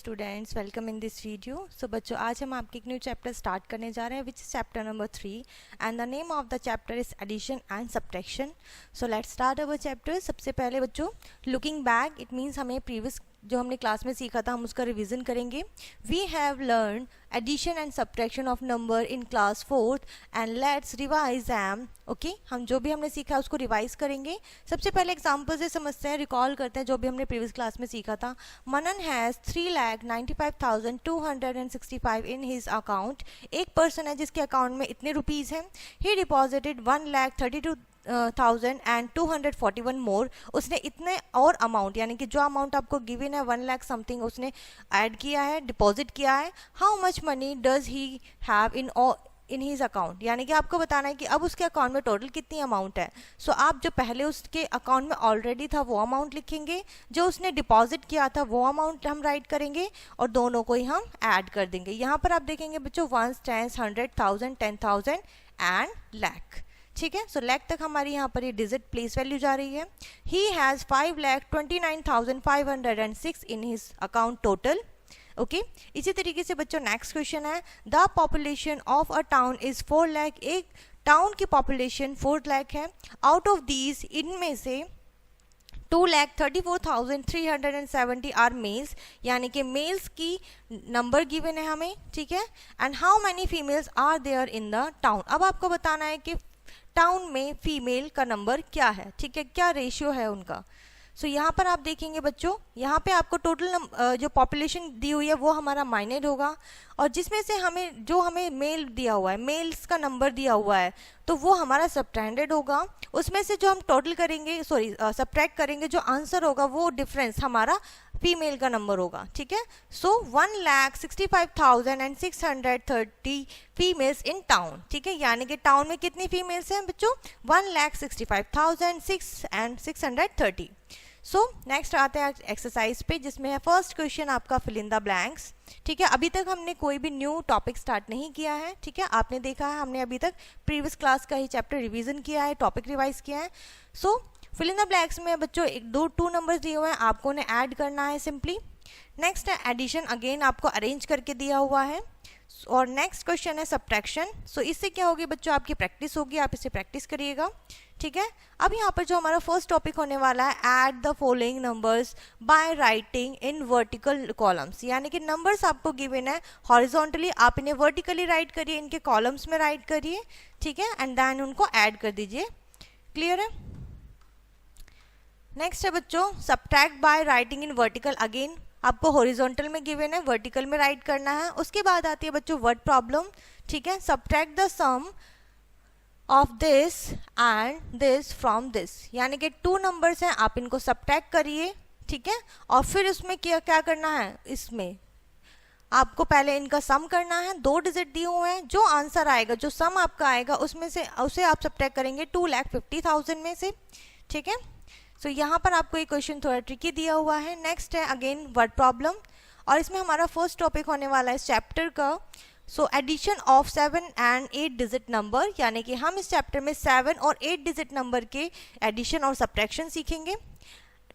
Students, welcome in this video. So बच्चों, आज हम आपके एक न्यू चैप्टर स्टार्ट करने जा रहे हैं which is chapter number 3 and the name of the chapter is addition and subtraction. So let's start our chapter. सबसे पहले बच्चों, लुकिंग बैक इट मीन्स हमें प्रीवियस जो हमने क्लास में सीखा था हम उसका रिवीजन करेंगे। We have learn addition and subtraction of number in class 4th and let's revise them. Okay, हम जो भी हमने सीखा उसको रिवाइज करेंगे। सबसे पहले एग्जाम्पल से समझते हैं, रिकॉल करते हैं जो भी हमने प्रीवियस क्लास में सीखा था। मनन हैज़ 3,95,265 इन हिज अकाउंट। एक पर्सन है जिसके अकाउंट में इतने रुपीज़ हैं। ही डिपॉजिटेड 1,32,241 मोर। उसने इतने और अमाउंट यानी कि जो अमाउंट आपको गिवन है 1 लाख समथिंग उसने ऐड किया है, डिपॉजिट किया है। How much money does he have in his account, यानी कि आपको बताना है कि अब उसके अकाउंट में टोटल कितनी अमाउंट है। सो आप जो पहले उसके अकाउंट में ऑलरेडी था वो अमाउंट लिखेंगे, जो उसने डिपॉजिट किया था वो अमाउंट हम राइट करेंगे और दोनों को ही हम ऐड कर देंगे। यहाँ पर आप देखेंगे बच्चों 1, 10, 100,000, 10,000 एंड लाख। ठीक है, सो लाख तक हमारी यहाँ पर ये डिजिट प्लेस वैल्यू जा रही है। He has 5,29,506 in his account total. Okay, इसी तरीके से बच्चों नेक्स्ट क्वेश्चन है, the population of a town is 4 lakh. एक टाउन की पॉपुलेशन 4 लाख है। आउट ऑफ दीज इनमें से 2,34,370 आर मेल्स, यानी कि मेल्स की नंबर गिवन है हमें। ठीक है, and how many females are there in the town. अब आपको बताना है कि टाउन में फीमेल का नंबर क्या है। ठीक है, क्या रेशियो है उनका। सो यहाँ पर आप देखेंगे बच्चों, यहाँ पे आपको टोटल जो पॉपुलेशन दी हुई है वो हमारा माइनर होगा, और जिसमें से हमें मेल दिया हुआ है, मेल्स का नंबर दिया हुआ है, तो वो हमारा सब्ट्रैक्टेड होगा। उसमें से जो हम टोटल करेंगे सब्ट्रैक्ट करेंगे, जो आंसर होगा वो डिफरेंस हमारा फीमेल का नंबर होगा। ठीक है, सो 1,65,630 फीमेल्स इन टाउन। ठीक है, यानी कि टाउन में कितनी फीमेल्स हैं बच्चों, 1,65,630। सो नेक्स्ट आते हैं एक्सरसाइज पे, जिसमें है फर्स्ट क्वेश्चन आपका फिल इन द ब्लैंक्स। ठीक है, अभी तक हमने कोई भी न्यू टॉपिक स्टार्ट नहीं किया है। ठीक है, आपने देखा है हमने अभी तक प्रीवियस क्लास का ही चैप्टर रिवीजन किया है, टॉपिक रिवाइज किया है। सो फिल इन द ब्लैंक्स में बच्चों टू नंबर्स दिए हुए हैं, आपको उन्हें ऐड करना है सिंपली। नेक्स्ट है एडिशन, अगेन आपको अरेंज करके दिया हुआ है। और नेक्स्ट क्वेश्चन है सब्ट्रैक्शन। सो इससे क्या होगी बच्चों, आपकी प्रैक्टिस होगी, आप इसे प्रैक्टिस करिएगा। ठीक है, अब यहाँ पर जो हमारा फर्स्ट टॉपिक होने वाला है, add the following numbers by writing in vertical columns, यानी कि नंबर्स आपको गिवन है हॉरिजॉन्टली, आप इन्हें वर्टिकली राइट करिए, इनके कॉलम्स में राइट करिए। ठीक है, एंड देन उनको ऐड कर दीजिए। क्लियर है। नेक्स्ट है बच्चों subtract by writing in vertical, again आपको हॉरिजॉन्टल में गिवन है, वर्टिकल में राइट करना है। उसके बाद आती है बच्चों वर्ड प्रॉब्लम। ठीक है, subtract the sum of this and this from this, यानी कि 2 नंबर्स हैं, आप इनको सब्ट्रैक्ट करिए। ठीक है, और फिर उसमें क्या करना है, इसमें आपको पहले इनका सम करना है। 2 डिजिट दिए हुए हैं, जो आंसर आएगा, जो सम आपका आएगा उसमें से उसे आप सब्ट्रैक्ट करेंगे 2,50,000 में से। ठीक है, सो यहाँ पर आपको ये क्वेश्चन थोड़ा ट्रिकी दिया हुआ है। नेक्स्ट है अगेन वर्ड प्रॉब्लम, और इसमें हमारा फर्स्ट टॉपिक होने वाला है इस चैप्टर का। So addition of 7 and 8 digit number, यानी कि हम इस चैप्टर में 7 और 8 डिजिट नंबर के एडिशन और सब्ट्रैक्शन सीखेंगे।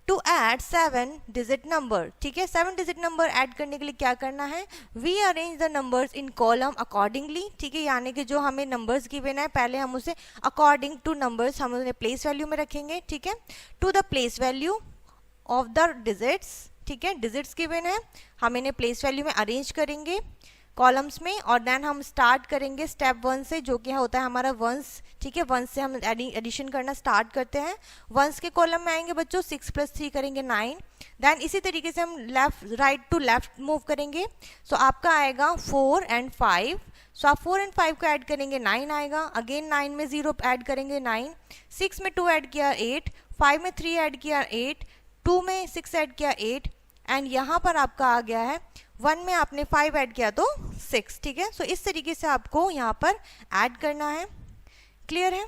टू ऐड 7 डिजिट नंबर, ठीक है, 7 डिजिट नंबर ऐड करने के लिए क्या करना है, we arrange the numbers in column accordingly. ठीक है, यानी कि जो हमें नंबर्स गिवन है पहले हम उसे अकॉर्डिंग टू नंबर्स हम उन्हें प्लेस वैल्यू में रखेंगे। ठीक है, to the place value of the digits. ठीक है, डिजिट्स गिवन है, हम इन्हें प्लेस वैल्यू में अरेंज करेंगे कॉलम्स में, और देन हम स्टार्ट करेंगे स्टेप 1 से, जो कि होता है हमारा वंस। ठीक है, वंस से हम एडिशन करना स्टार्ट करते हैं। वंस के कॉलम में आएंगे बच्चों 6 + 3 करेंगे 9। देन इसी तरीके से हम राइट टू लेफ्ट मूव करेंगे। सो आपका आएगा 4 and 5। सो आप 4 and 5 को ऐड करेंगे 9 आएगा। अगेन 9 में 0 ऐड करेंगे 9, 6 में 2 ऐड किया 8, 5 में 3 ऐड किया 8, 2 में 6 ऐड किया 8, एंड यहाँ पर आपका आ गया है 1 में आपने 5 ऐड किया तो 6। ठीक है, सो इस तरीके से आपको यहाँ पर ऐड करना है। क्लियर है।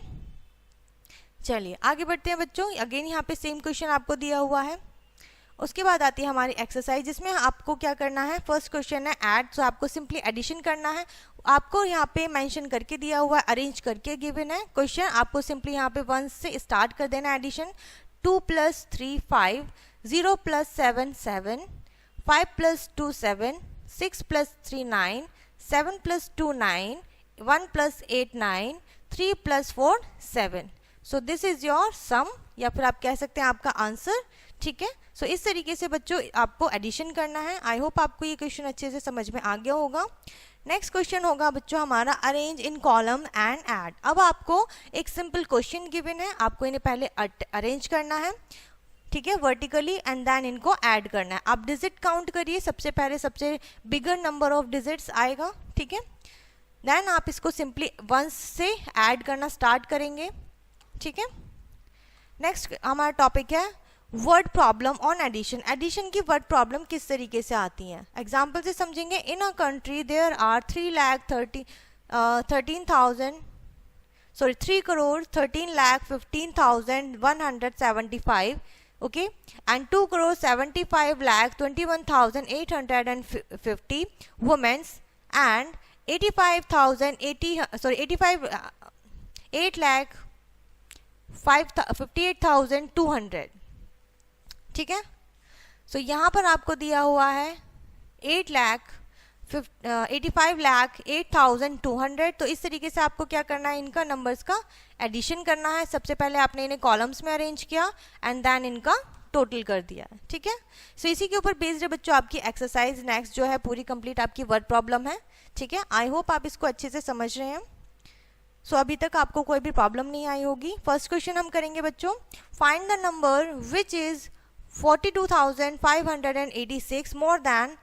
चलिए आगे बढ़ते हैं बच्चों। अगेन यहाँ पे सेम क्वेश्चन आपको दिया हुआ है। उसके बाद आती है हमारी एक्सरसाइज, जिसमें आपको क्या करना है, फर्स्ट क्वेश्चन है ऐड, सो आपको सिंपली एडिशन करना है। आपको यहाँ पे मेंशन करके दिया हुआ है, अरेंज करके गिवन है क्वेश्चन, आपको सिंपली यहाँ पे 1 से स्टार्ट कर देना addition. 2 + 3 5, 0 + 7 7, 5 plus 2 7, 6 plus 3 9, 7 plus 2 9, 1 plus 8 9, 3 plus 4 7. So this is your sum, या फिर आप कह सकते हैं आपका आंसर. ठीक है, सो इस तरीके से बच्चों आपको एडिशन करना है. आई होप आपको ये क्वेश्चन अच्छे से समझ में आ गया होगा. नेक्स्ट क्वेश्चन होगा बच्चों हमारा arrange in column and add. अब आपको एक सिंपल क्वेश्चन गिवन है, आपको इन्हें पहले अरेंज करना है. ठीक है, वर्टिकली, एंड देन इनको ऐड करना है. आप डिजिट काउंट करिए, सबसे पहले सबसे बिगर नंबर ऑफ डिजिट्स आएगा. ठीक है, देन आप इसको सिंपली वंस से ऐड करना स्टार्ट करेंगे. ठीक है, नेक्स्ट हमारा टॉपिक है word problem on addition. Addition की वर्ड प्रॉब्लम किस तरीके से आती हैं, एग्जाम्पल से समझेंगे. In a country there are 3,13,15,175, okay, and 2,75,21,850 women and 8,58,200. ठीक है, सो यहाँ पर आपको दिया हुआ है 85,08,200. तो इस तरीके से आपको क्या करना है, इनका नंबर्स का एडिशन करना है. सबसे पहले आपने इन्हें कॉलम्स में अरेंज किया एंड देन इनका टोटल कर दिया. ठीक है, सो इसी के ऊपर बेस्ड है बच्चों आपकी एक्सरसाइज नेक्स्ट जो है पूरी कंप्लीट आपकी वर्ड प्रॉब्लम है. ठीक है, आई होप आप इसको अच्छे से समझ रहे हैं. सो अभी तक आपको कोई भी प्रॉब्लम नहीं आई होगी. फर्स्ट क्वेश्चन हम करेंगे बच्चों, find the number which is 42,586 more than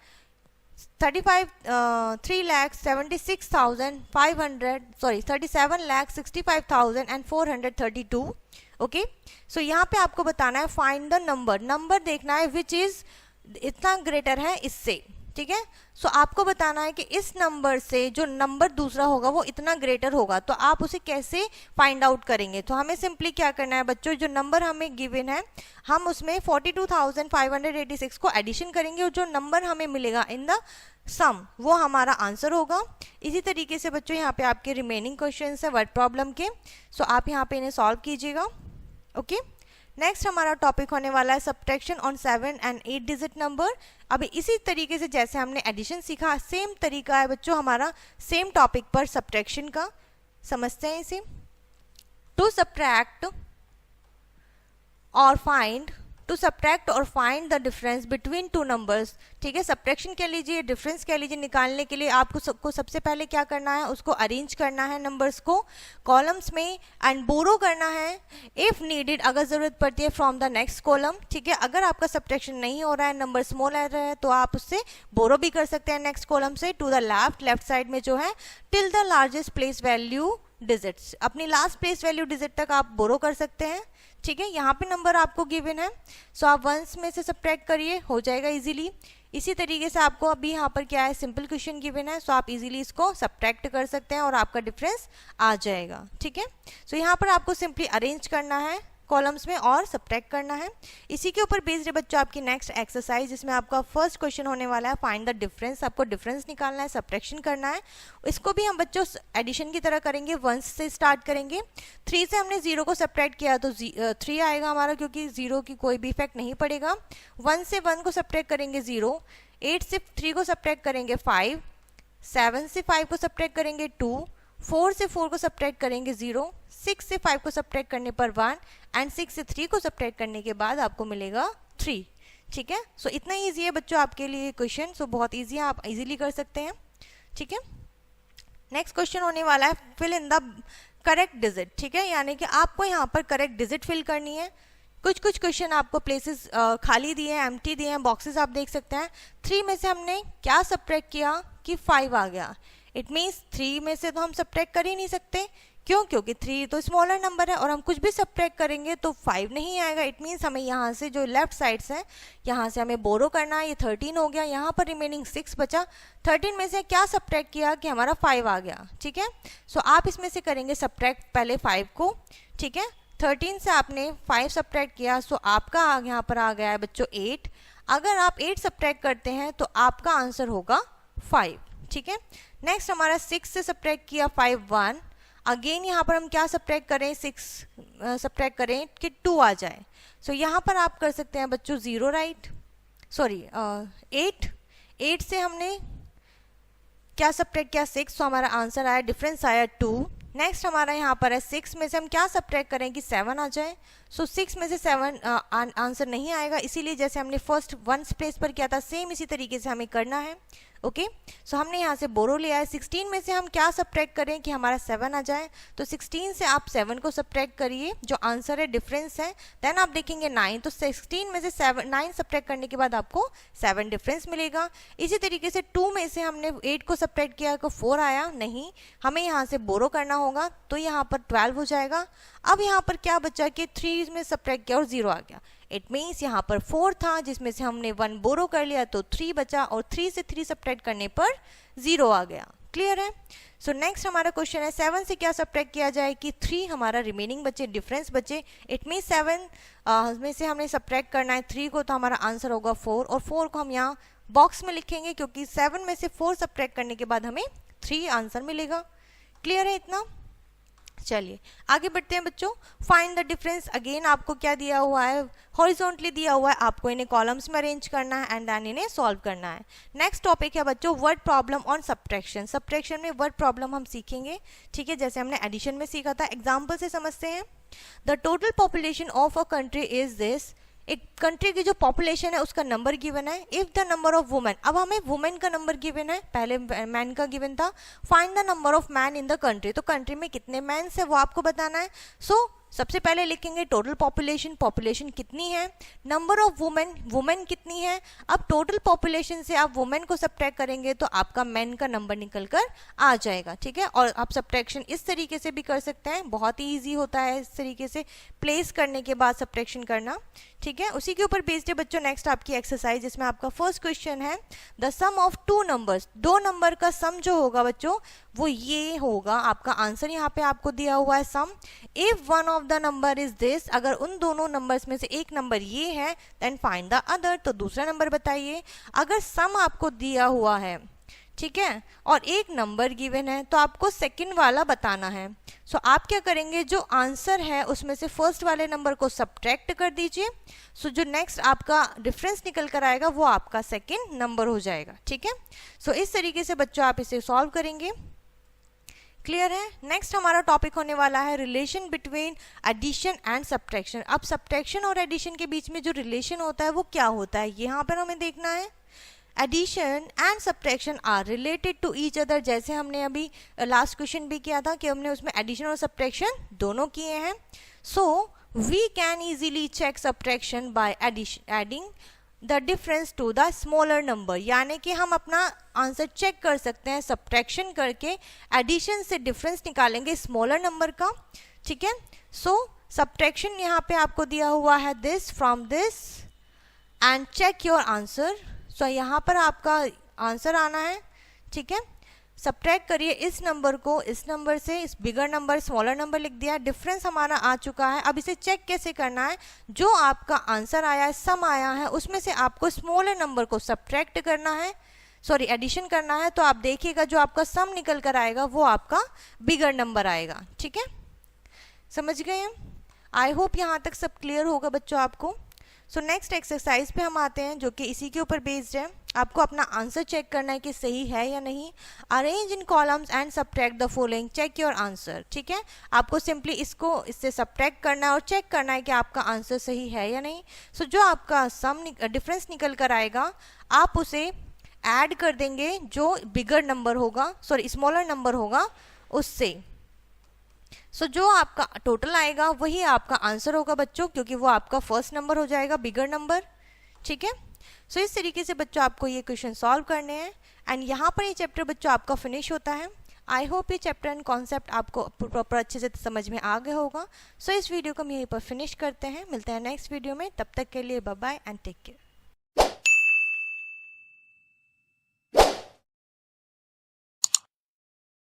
37,65,432. Okay, so यहाँ पे आपको बताना है फाइंड द नंबर. नंबर देखना है विच इज इतना ग्रेटर है इससे. ठीक है, सो आपको बताना है कि इस नंबर से जो नंबर दूसरा होगा वो इतना ग्रेटर होगा. तो आप उसे कैसे फाइंड आउट करेंगे, तो हमें सिंपली क्या करना है बच्चों, जो नंबर हमें गिवन है हम उसमें 42,586 को एडिशन करेंगे और जो नंबर हमें मिलेगा इन द सम वो हमारा आंसर होगा. इसी तरीके से बच्चों यहाँ पे आपके रिमेनिंग क्वेश्चन है वर्ड प्रॉब्लम के. सो आप यहाँ पे इन्हें सॉल्व कीजिएगा. ओके, नेक्स्ट हमारा टॉपिक होने वाला है subtraction on 7 and 8 digit number. अभी इसी तरीके से जैसे हमने एडिशन सीखा सेम तरीका है बच्चों हमारा सेम टॉपिक पर सब्ट्रैक्शन का. समझते हैं इसे. टू सब्ट्रैक्ट और find the difference between two numbers. ठीक है, सब्ट्रैक्शन कह लीजिए, डिफरेंस कह लीजिए, निकालने के लिए आपको सबसे पहले क्या करना है, उसको अरेंज करना है नंबर्स को कॉलम्स में एंड बोरो करना है इफ नीडेड, अगर जरूरत पड़ती है फ्रॉम द नेक्स्ट कॉलम. ठीक है, अगर आपका सब्ट्रैक्शन नहीं हो रहा है, नंबर स्मॉल आ रहा है, तो आप उससे बोरो भी कर सकते हैं नेक्स्ट कॉलम से टू द लेफ्ट साइड में जो है till the largest place value digits, अपनी लास्ट प्लेस वैल्यू डिजिट तक आप बोरो कर सकते हैं. ठीक है, यहाँ पे नंबर आपको गिवन है, सो आप वंस में से सब्ट्रैक्ट करिए, हो जाएगा इजीली. इसी तरीके से आपको अभी यहाँ पर क्या है, सिंपल क्वेश्चन गिवन है, सो आप इजीली इसको सब्ट्रैक्ट कर सकते हैं और आपका डिफरेंस आ जाएगा. ठीक है, सो यहाँ पर आपको सिंपली अरेंज करना है कॉलम्स में और सब्ट्रैक्ट करना है. इसी के ऊपर बेस्ड है बच्चों आपकी नेक्स्ट एक्सरसाइज, जिसमें आपका फर्स्ट क्वेश्चन होने वाला है फाइंड द डिफरेंस. आपको डिफरेंस निकालना है, सब्ट्रैक्शन करना है. इसको भी हम बच्चों एडिशन की तरह करेंगे, वंस से स्टार्ट करेंगे. 3 से हमने 0 को सब्ट्रैक्ट किया तो 3 आएगा हमारा, क्योंकि 0 की कोई भी इफेक्ट नहीं पड़ेगा. 1 से 1 को सब्ट्रैक्ट करेंगे 0, 8 से 3 को सब्ट्रैक्ट करेंगे 5, 7 से 5 को सब्ट्रैक्ट करेंगे 2, 4 से 4 को सब्ट्रैक्ट करेंगे 0, 6 से 5 को सब्ट्रैक्ट करने पर 1 एंड 6 से 3 को सब्ट्रैक्ट करने के बाद आपको मिलेगा 3. ठीक है, सो इतना ईजी है बच्चों आपके लिए क्वेश्चन. सो बहुत ईजी है, आप इजीली कर सकते हैं. ठीक है, नेक्स्ट क्वेश्चन होने वाला है fill in the correct digit. ठीक है, यानी कि आपको यहाँ पर करेक्ट डिजिट फिल करनी है. कुछ क्वेश्चन आपको प्लेसेस खाली दिए हैं, एम्प्टी दिए हैं, बॉक्सेस आप देख सकते हैं. 3 में से हमने क्या सब्ट्रैक्ट किया कि 5 आ गया. इट मीन्स 3 में से तो हम सब्ट्रैक्ट कर ही नहीं सकते. क्यों? क्योंकि 3 तो स्मॉलर नंबर है और हम कुछ भी सब्ट्रैक्ट करेंगे तो 5 नहीं आएगा. इट मीन्स हमें यहाँ से जो लेफ्ट साइड्स हैं यहाँ से हमें बोरो करना है. ये 13 हो गया, यहाँ पर रिमेनिंग 6 बचा. 13 में से क्या सब्ट्रैक्ट किया कि हमारा 5 आ गया. ठीक है, सो आप इसमें से करेंगे सब्ट्रैक्ट पहले 5 को. ठीक है, 13 से आपने 5 सब्ट्रैक्ट किया, सो आपका यहाँ पर आ गया है बच्चों 8. अगर आप 8 सब्ट्रैक्ट करते हैं तो आपका आंसर होगा 5. ठीक है, नेक्स्ट हमारा 6 से सब्ट्रैक्ट किया 5 1. अगेन यहाँ पर हम क्या सब्ट्रैक्ट करें, 6 सब्ट्रैक्ट करें कि 2 आ जाए. सो यहाँ पर आप कर सकते हैं बच्चों 0 राइट. सॉरी 8 से हमने क्या सब्ट्रैक्ट किया 6, तो हमारा आंसर आया, डिफरेंस आया 2। नेक्स्ट हमारा यहाँ पर है 6 में से हम क्या सब्ट्रैक्ट करें कि 7 आ जाए। सो 6 में से 7 आंसर नहीं आएगा, इसीलिए जैसे हमने फर्स्ट 1 प्लेस पर किया था सेम इसी तरीके से हमें करना है। ओके, सो हमने यहाँ से बोरो लिया है। 16 में से हम क्या सब्ट्रैक्ट करें कि हमारा 7 आ जाए, तो 16 से आप 7 को सब्ट्रैक्ट करिए, जो आंसर है डिफरेंस है। देन आप देखेंगे 9, तो 16 में से 9 सब्ट्रैक्ट करने के बाद आपको 7 डिफरेंस मिलेगा। इसी तरीके से 2 में से हमने 8 को सब्ट्रैक्ट किया तो 4 आया नहीं, हमें यहाँ से बोरो करना होगा, तो यहाँ पर 12 हो जाएगा। अब यहाँ पर क्या बचा कि 3 में सब्ट्रैक्ट किया और 0 आ गया। इट मीन्स यहाँ पर 4 था जिसमें से हमने 1 बोरो कर लिया तो 3 बचा, और 3 से 3 सब्ट्रैक्ट करने पर 0 आ गया। क्लियर है? सो नेक्स्ट हमारा क्वेश्चन है 7 से क्या सब्ट्रैक्ट किया जाए कि 3 हमारा रिमेनिंग बचे, डिफरेंस बचे। इट मीन्स 7 में से हमने सब्ट्रैक्ट करना है 3 को, तो हमारा आंसर होगा 4, और 4 को हम यहाँ बॉक्स में लिखेंगे क्योंकि 7 में से 4 सब्ट्रैक्ट करने के बाद हमें 3 आंसर मिलेगा। क्लियर है इतना? चलिए आगे बढ़ते हैं बच्चों। फाइंड द डिफरेंस, अगेन आपको क्या दिया हुआ है, हॉरिजॉन्टली दिया हुआ है, आपको इन्हें कॉलम्स में अरेंज करना है एंड देन इन्हें सॉल्व करना है। नेक्स्ट टॉपिक है बच्चों word problem on subtraction. Subtraction में वर्ड प्रॉब्लम हम सीखेंगे, ठीक है, जैसे हमने एडिशन में सीखा था। एग्जाम्पल से समझते हैं। The total population of a country is this, एक कंट्री की जो पॉपुलेशन है उसका नंबर गिवन है। If the number of women, अब हमें वुमेन का नंबर गिवन है, पहले मैन का गिवन था। Find the number of man in the country, तो कंट्री में कितने मैन है वो आपको बताना है। सो सबसे पहले लिखेंगे टोटल पॉपुलेशन, पॉपुलेशन कितनी है, नंबर ऑफ वुमेन, वुमेन कितनी है। अब टोटल पॉपुलेशन से आप वुमेन को सब्ट्रैक्ट करेंगे तो आपका मैन का नंबर निकल कर आ जाएगा, ठीक है। और आप सब्ट्रैक्शन इस तरीके से भी कर सकते हैं, बहुत ही ईजी होता है इस तरीके से प्लेस करने के बाद सब्ट्रैक्शन करना, ठीक है। उसी के ऊपर बेस्ड है बच्चों नेक्स्ट आपकी एक्सरसाइज, जिसमें आपका फर्स्ट क्वेश्चन है the sum of 2 numbers, 2 number का सम जो होगा बच्चों वो ये होगा। आपका आंसर यहाँ पे आपको दिया हुआ है sum. If one of the number is this, अगर उन दोनों नंबर्स में से एक नंबर ये है देन फाइंड द अदर, तो दूसरा नंबर बताइए। अगर सम आपको दिया हुआ है, ठीक है, और एक नंबर गिवन है तो आपको सेकंड वाला बताना है। सो आप क्या करेंगे, जो आंसर है उसमें से फर्स्ट वाले नंबर को सब्ट्रैक्ट कर दीजिए। सो जो नेक्स्ट आपका डिफरेंस निकल कर आएगा वो आपका सेकंड नंबर हो जाएगा, ठीक है। सो इस तरीके से बच्चों आप इसे सॉल्व करेंगे। क्लियर है? नेक्स्ट हमारा टॉपिक होने वाला है relation between addition and subtraction. अब सब्ट्रैक्शन और एडिशन के बीच में जो रिलेशन होता है वो क्या होता है, यहाँ पर हमें देखना है। Addition and subtraction are related to each other, जैसे हमने अभी लास्ट क्वेश्चन भी किया था कि हमने उसमें एडिशन और सब्ट्रैक्शन दोनों किए हैं। So we can easily check subtraction by adding the difference to the smaller number, यानी कि हम अपना आंसर चेक कर सकते हैं सब्ट्रैक्शन करके, एडिशन से डिफरेंस निकालेंगे स्मॉलर नंबर का, ठीक है। सो सब्ट्रैक्शन यहाँ पे आपको दिया हुआ है this from this and check your answer. So यहाँ पर आपका आंसर आना है, ठीक है। सब्ट्रैक्ट करिए इस नंबर को इस नंबर से, इस बिगर नंबर स्मॉलर नंबर लिख दिया, डिफरेंस हमारा आ चुका है। अब इसे चेक कैसे करना है, जो आपका आंसर आया है, सम आया है, उसमें से आपको स्मॉलर नंबर को सब्ट्रैक्ट करना है, सॉरी एडिशन करना है। तो आप देखिएगा जो आपका सम निकल कर आएगा वो आपका बिगर नंबर आएगा, ठीक है। समझ गए हम? आई होप यहाँ तक सब क्लियर होगा बच्चों आपको। सो नेक्स्ट एक्सरसाइज पे हम आते हैं जो कि इसी के ऊपर बेस्ड है। आपको अपना आंसर चेक करना है कि सही है या नहीं। Arrange in columns and subtract the following, check your answer, ठीक है। आपको सिंपली इसको इससे सब्ट्रैक्ट करना है और चेक करना है कि आपका आंसर सही है या नहीं। सो जो आपका सम डिफरेंस निकल कर आएगा आप उसे ऐड कर देंगे जो बिगर नंबर होगा, सॉरी स्मॉलर नंबर होगा उससे। सो जो आपका टोटल आएगा वही आपका आंसर होगा बच्चों, क्योंकि वो आपका फर्स्ट नंबर हो जाएगा, बिगर नंबर, ठीक है। सो इस तरीके से बच्चों आपको ये क्वेश्चन सॉल्व करने हैं एंड यहाँ पर ये चैप्टर बच्चों आपका फिनिश होता है। आई होप ये चैप्टर एंड कॉन्सेप्ट आपको प्रॉपर अच्छे से समझ में आ गया होगा। सो इस वीडियो को हम यहीं पर फिनिश करते हैं, मिलते हैं नेक्स्ट वीडियो में, तब तक के लिए bye bye and take care.